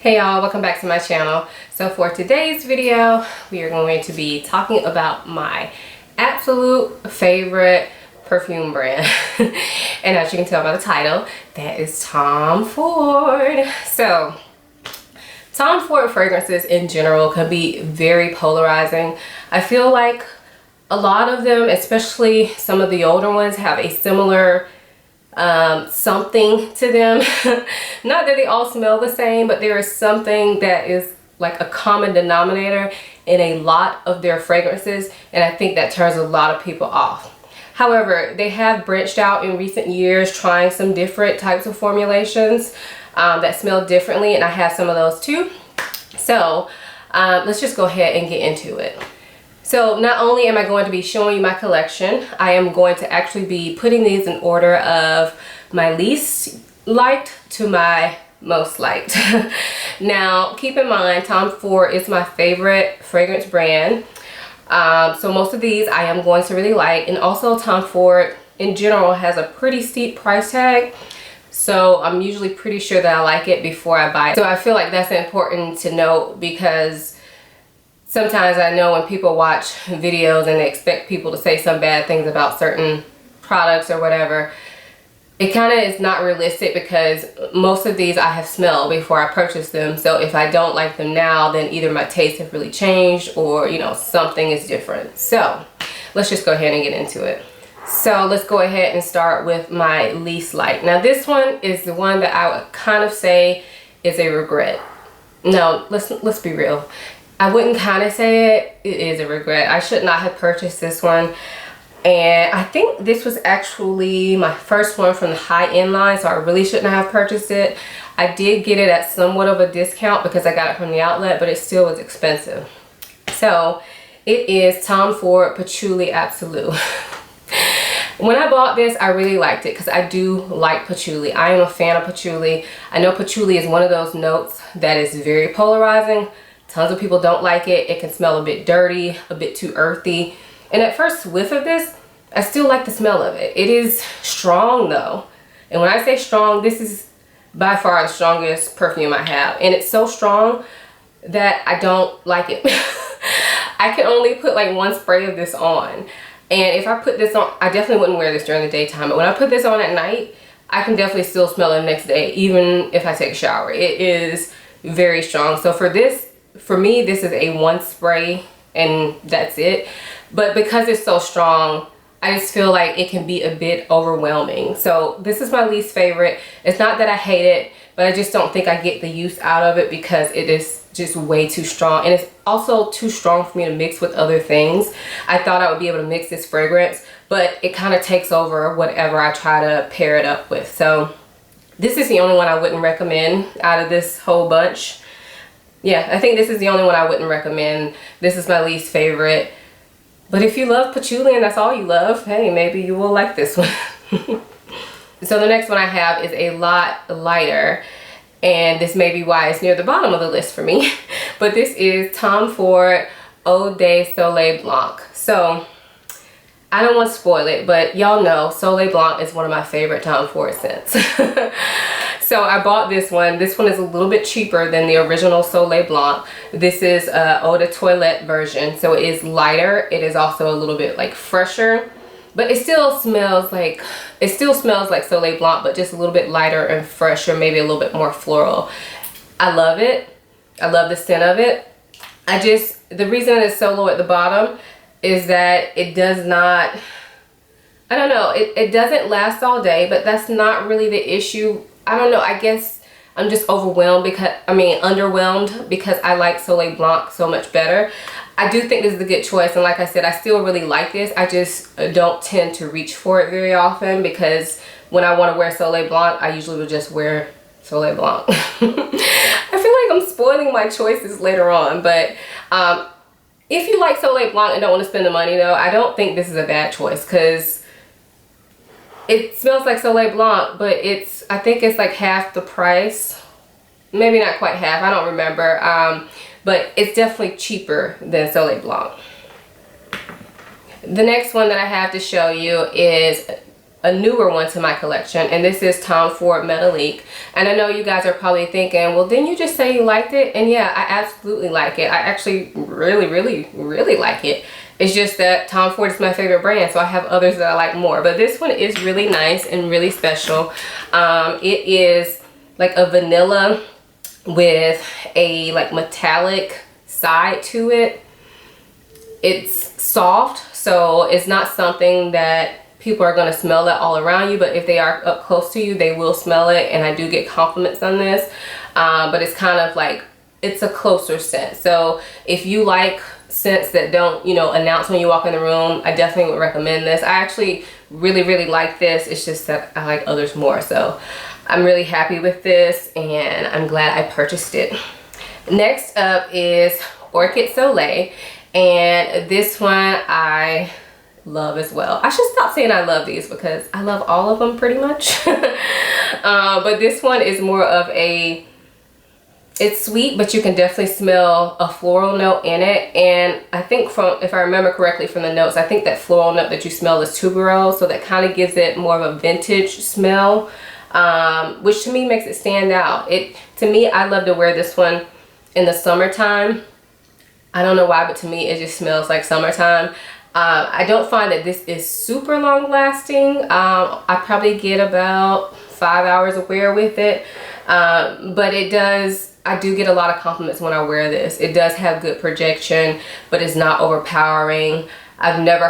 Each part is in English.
Hey y'all, welcome back to my channel. So for today's video, we are going to be talking about my absolute favorite perfume brand. And as you can tell by the title, that is Tom Ford. So Tom Ford fragrances in general can be very polarizing. I feel like a lot of them, especially some of the older ones, have a similar something to them. Not that they all smell the same, but there is something that is like a common denominator in a lot of their fragrances, and I think that turns a lot of people off. However, they have branched out in recent years, trying some different types of formulations that smell differently, and I have some of those too. So let's just go ahead and get into it. So not only am I going to be showing you my collection, I am going to actually be putting these in order of my least liked to my most liked. Now, keep in mind, Tom Ford is my favorite fragrance brand. So most of these I am going to really like. And also Tom Ford in general has a pretty steep price tag. So I'm usually pretty sure that I like it before I buy it. So I feel like that's important to note, because sometimes I know when people watch videos and they expect people to say some bad things about certain products or whatever, it kind of is not realistic, because most of these I have smelled before I purchased them. So if I don't like them now, then either my taste have really changed or, you know, something is different. So let's just go ahead and get into it. So let's go ahead and start with my least like. Now this one is the one that I would kind of say is a regret. No, let's be real. I wouldn't kind of say it. It is a regret. I should not have purchased this one. And I think this was actually my first one from the high-end line, so I really shouldn't have purchased it. I did get it at somewhat of a discount because I got it from the outlet, but it still was expensive. So it is Tom Ford Patchouli Absolu. When I bought this, I really liked it because I do like patchouli. I am a fan of patchouli. I know patchouli is one of those notes that is very polarizing. Tons of people don't like it. It can smell a bit dirty, a bit too earthy. And at first whiff of this, I still like the smell of it. It is strong though. And when I say strong, this is by far the strongest perfume I have. And it's so strong that I don't like it. I can only put like one spray of this on. And if I put this on, I definitely wouldn't wear this during the daytime. But when I put this on at night, I can definitely still smell it the next day, even if I take a shower. It is very strong. So for me, this is a one spray and that's it. But because it's so strong, I just feel like it can be a bit overwhelming. So this is my least favorite. It's not that I hate it, but I just don't think I get the use out of it because it is just way too strong. And it's also too strong for me to mix with other things. I thought I would be able to mix this fragrance, but it kind of takes over whatever I try to pair it up with. So this is the only one I wouldn't recommend out of this whole bunch. Yeah, I think this is the only one I wouldn't recommend. This is my least favorite. But if you love patchouli and that's all you love, hey, maybe you will like this one. So the next one I have is a lot lighter. And this may be why it's near the bottom of the list for me. But this is Tom Ford Eau de Soleil Blanc. So I don't want to spoil it, but y'all know Soleil Blanc is one of my favorite Tom Ford scents. So I bought this one. This one is a little bit cheaper than the original Soleil Blanc. This is Eau de Toilette version. So it is lighter. It is also a little bit like fresher, but it still smells like Soleil Blanc, but just a little bit lighter and fresher, maybe a little bit more floral. I love it. I love the scent of it. The reason it's so low at the bottom is that it does not, I don't know, it doesn't last all day, but that's not really the issue. I don't know, I guess I'm just underwhelmed because I like Soleil Blanc so much better. I do think this is a good choice, and like I said, I still really like this. I just don't tend to reach for it very often, because when I want to wear Soleil Blanc, I usually would just wear Soleil Blanc. I feel like I'm spoiling my choices later on, but if you like Soleil Blanc and don't want to spend the money though, I don't think this is a bad choice, because it smells like Soleil Blanc, but I think it's like half the price. Maybe not quite half, I don't remember. But it's definitely cheaper than Soleil Blanc. The next one that I have to show you is a newer one to my collection, and this is Tom Ford Metallique. And I know you guys are probably thinking, well, didn't you just say you liked it? And yeah, I absolutely like it. I actually really like it. It's just that Tom Ford is my favorite brand, so I have others that I like more. But this one is really nice and really special. It is like a vanilla with a like metallic side to it. It's soft, so it's not something that people are going to smell it all around you, but if they are up close to you, they will smell it, and I do get compliments on this. But it's kind of like, it's a closer scent. So if you like scents that don't, you know, announce when you walk in the room, I definitely would recommend this. I actually really like this. It's just that I like others more. So I'm really happy with this, and I'm glad I purchased it. Next up is Orchid Soleil, and this one I love as well. I should stop saying I love these because I love all of them pretty much. But this one is more of a, it's sweet, but you can definitely smell a floral note in it. And I think from, if I remember correctly from the notes, I think that floral note that you smell is tuberose, so that kind of gives it more of a vintage smell, which to me makes it stand out. To me, I love to wear this one in the summertime. I don't know why, but to me it just smells like summertime. I don't find that this is super long lasting. I probably get about 5 hours of wear with it, but I do get a lot of compliments when I wear this. It does have good projection, but it's not overpowering. I've never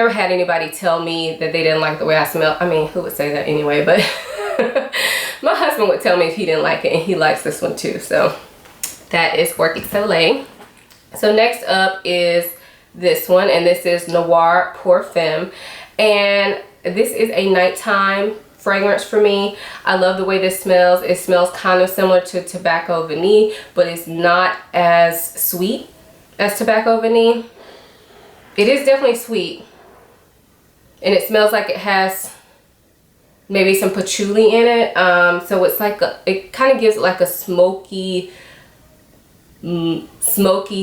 had anybody tell me that they didn't like the way I smell. I mean, who would say that anyway? But my husband would tell me if he didn't like it, and he likes this one too. So that is Orchid Soleil. So next up is this one, and this is Noir Femme, and this is a nighttime fragrance for me. I love the way this smells. It smells kind of similar to Tobacco Vanille, but it's not as sweet as Tobacco Vanille. It is definitely sweet, and it smells like it has maybe some patchouli in it. So it's like it kind of gives it like a smoky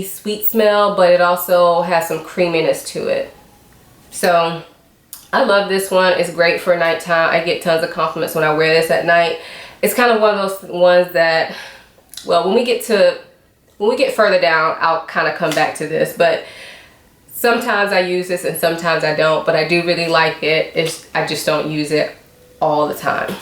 sweet smell, but it also has some creaminess to it. So I love this one. It's great for nighttime. I get tons of compliments when I wear this at night. It's kind of one of those ones that, well, when we get further down, I'll kind of come back to this, but sometimes I use this and sometimes I don't, but I do really like it. I just don't use it all the time.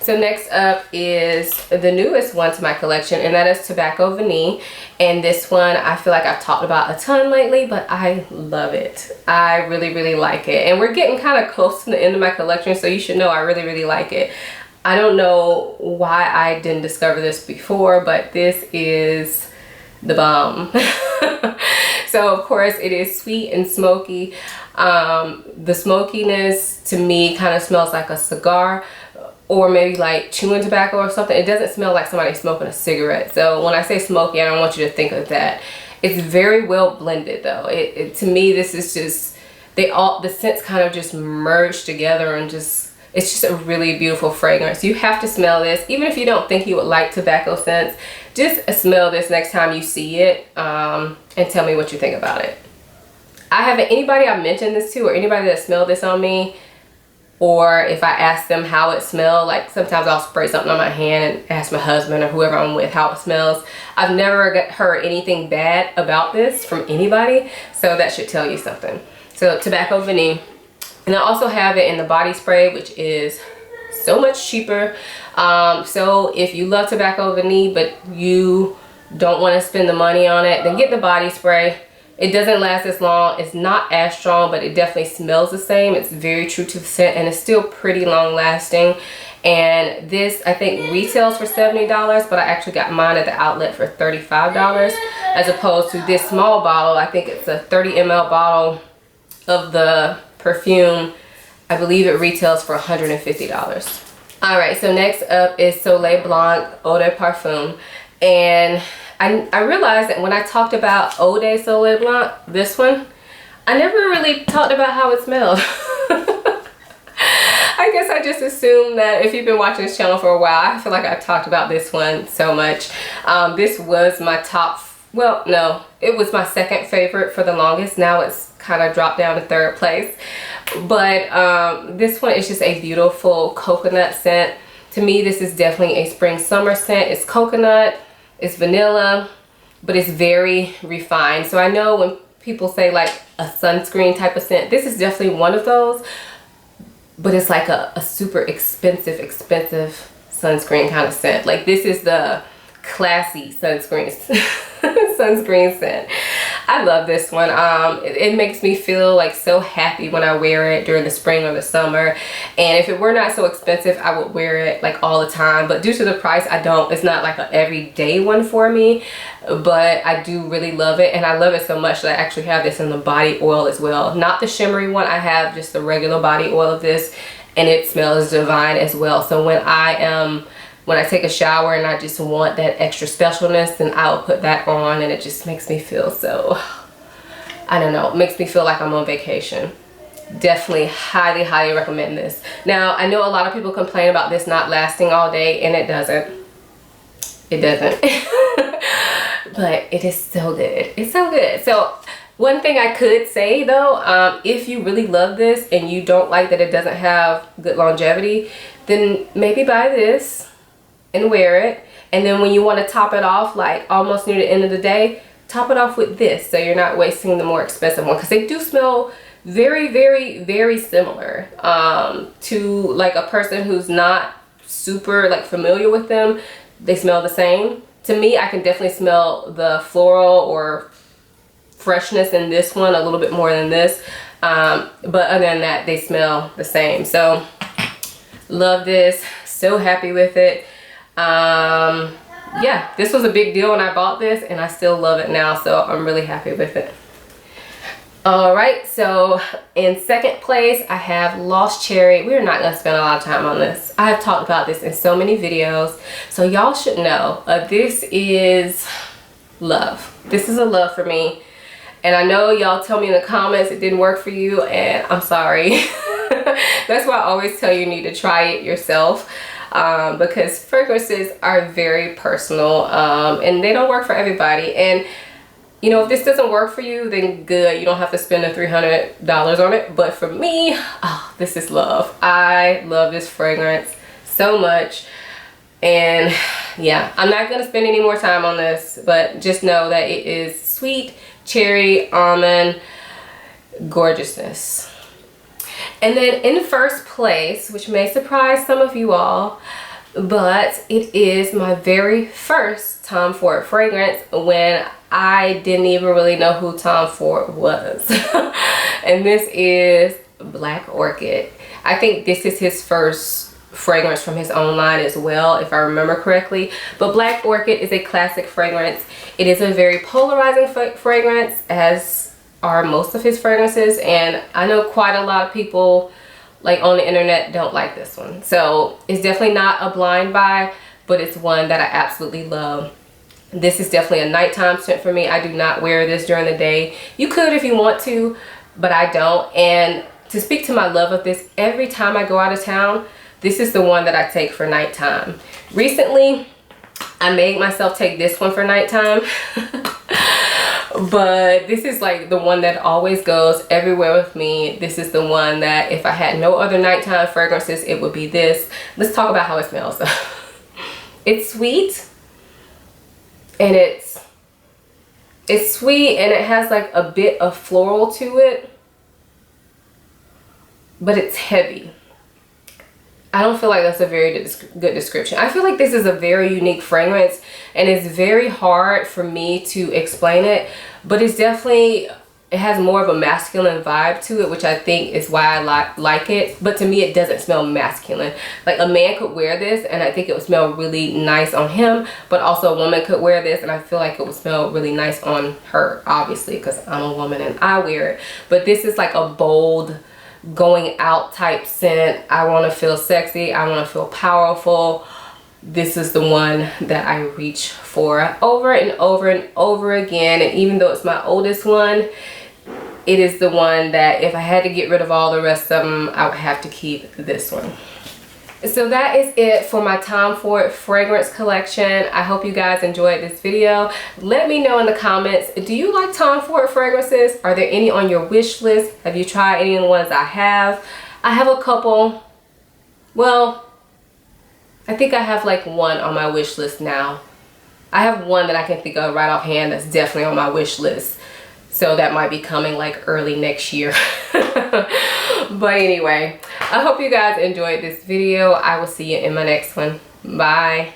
So next up is the newest one to my collection, and that is Tobacco Vanille. And this one I feel like I've talked about a ton lately, but I love it. I really like it. And we're getting kind of close to the end of my collection, so you should know I really like it. I don't know why I didn't discover this before, but this is the bomb. So of course it is sweet and smoky. The smokiness to me kind of smells like a cigar, or maybe like chewing tobacco or something. It doesn't smell like somebody smoking a cigarette. So when I say smoky, I don't want you to think of that. It's very well blended though. To me, this is just, the scents kind of just merge together, and it's just a really beautiful fragrance. You have to smell this. Even if you don't think you would like tobacco scents, just smell this next time you see it, and tell me what you think about it. Anybody I've mentioned this to, or anybody that smelled this on me, or if I ask them how it smells, like sometimes I'll spray something on my hand and ask my husband or whoever I'm with how it smells. I've never heard anything bad about this from anybody, so that should tell you something. So Tobacco Vanille. And I also have it in the body spray, which is so much cheaper. So if you love Tobacco Vanille but you don't want to spend the money on it, then get the body spray. It doesn't last as long. It's not as strong, but it definitely smells the same. It's very true to the scent, and it's still pretty long lasting. And this, I think, retails for $70, but I actually got mine at the outlet for $35, as opposed to this small bottle. I think it's a 30 ml bottle of the perfume. I believe it retails for $150. All right, so next up is Soleil Blanc Eau de Parfum. And I realized that when I talked about Eau de Soleil Blanc, this one, I never really talked about how it smelled. I guess I just assumed that if you've been watching this channel for a while, I feel like I talked about this one so much. This was my top well, no, it was my second favorite for the longest. Now it's kind of dropped down to third place. But this one is just a beautiful coconut scent. To me, this is definitely a spring summer scent. It's coconut, it's vanilla, but it's very refined. So I know when people say like a sunscreen type of scent, this is definitely one of those, but it's like a super expensive sunscreen kind of scent. Like this is the classy sunscreen scent. I love this one. It makes me feel like so happy when I wear it during the spring or the summer. And if it were not so expensive, I would wear it like all the time. But due to the price, I don't. It's not like an everyday one for me. But I do really love it. And I love it so much that I actually have this in the body oil as well. Not the shimmery one. I have just the regular body oil of this. And it smells divine as well. So when I take a shower and I just want that extra specialness, then I'll put that on, and it just makes me feel so, I don't know, it makes me feel like I'm on vacation. Definitely highly recommend this. Now, I know a lot of people complain about this not lasting all day, and it doesn't. It doesn't. But it is so good. It's so good. So one thing I could say though, if you really love this and you don't like that it doesn't have good longevity, then maybe buy this and wear it, and then when you want to top it off like almost near the end of the day, top it off with this, so you're not wasting the more expensive one, because they do smell very similar to like a person who's not super like familiar with them. They smell the same. To me, I can definitely smell the floral or freshness in this one a little bit more than this, but other than that, they smell the same. So love this, so happy with it. Yeah, this was a big deal when I bought this, and I still love it now, so I'm really happy with it. Alright, so in second place I have Lost Cherry. We're not going to spend a lot of time on this. I have talked about this in so many videos, so y'all should know this is love. This is a love for me, and I know y'all tell me in the comments it didn't work for you, and I'm sorry. That's why I always tell you need to try it yourself. Because fragrances are very personal, and they don't work for everybody. And you know, if this doesn't work for you, then good, you don't have to spend the $300 on it. But for me, oh, this is love. I love this fragrance so much. And yeah, I'm not gonna spend any more time on this, but just know that it is sweet cherry almond gorgeousness. And then in first place, which may surprise some of you all, but it is my very first Tom Ford fragrance when I didn't even really know who Tom Ford was. And this is Black Orchid. I think this is his first fragrance from his own line as well, if I remember correctly. But Black Orchid is a classic fragrance. It is a very polarizing fragrance, as are most of his fragrances, and I know quite a lot of people like on the internet don't like this one. So it's definitely not a blind buy, but it's one that I absolutely love. This is definitely a nighttime scent for me. I do not wear this during the day. You could if you want to, but I don't. And to speak to my love of this, every time I go out of town, this is the one that I take for nighttime. Recently, I made myself take this one for nighttime. But this is like the one that always goes everywhere with me. This is the one that if I had no other nighttime fragrances, it would be this. Let's talk about how it smells. It's sweet, and it's sweet, and it has like a bit of floral to it, but it's heavy. I don't feel like that's a very good description. I feel like this is a very unique fragrance, and it's very hard for me to explain it, but it's definitely, it has more of a masculine vibe to it, which I think is why I like it. But to me, it doesn't smell masculine. Like a man could wear this and I think it would smell really nice on him, but also a woman could wear this and I feel like it would smell really nice on her, obviously, because I'm a woman and I wear it. But this is like a bold, going out type scent. I want to feel sexy. I want to feel powerful. This is the one that I reach for over and over and over again. And even though it's my oldest one, it is the one that if I had to get rid of all the rest of them, I would have to keep this one. So that is it for my Tom Ford fragrance collection. I hope you guys enjoyed this video. Let me know in the comments, do you like Tom Ford fragrances? Are there any on your wish list? Have you tried any of the ones I have? I have a couple. Well, I think I have like one on my wish list now. I have one that I can think of right offhand that's definitely on my wish list. So that might be coming like early next year. But anyway, I hope you guys enjoyed this video. I will see you in my next one. Bye.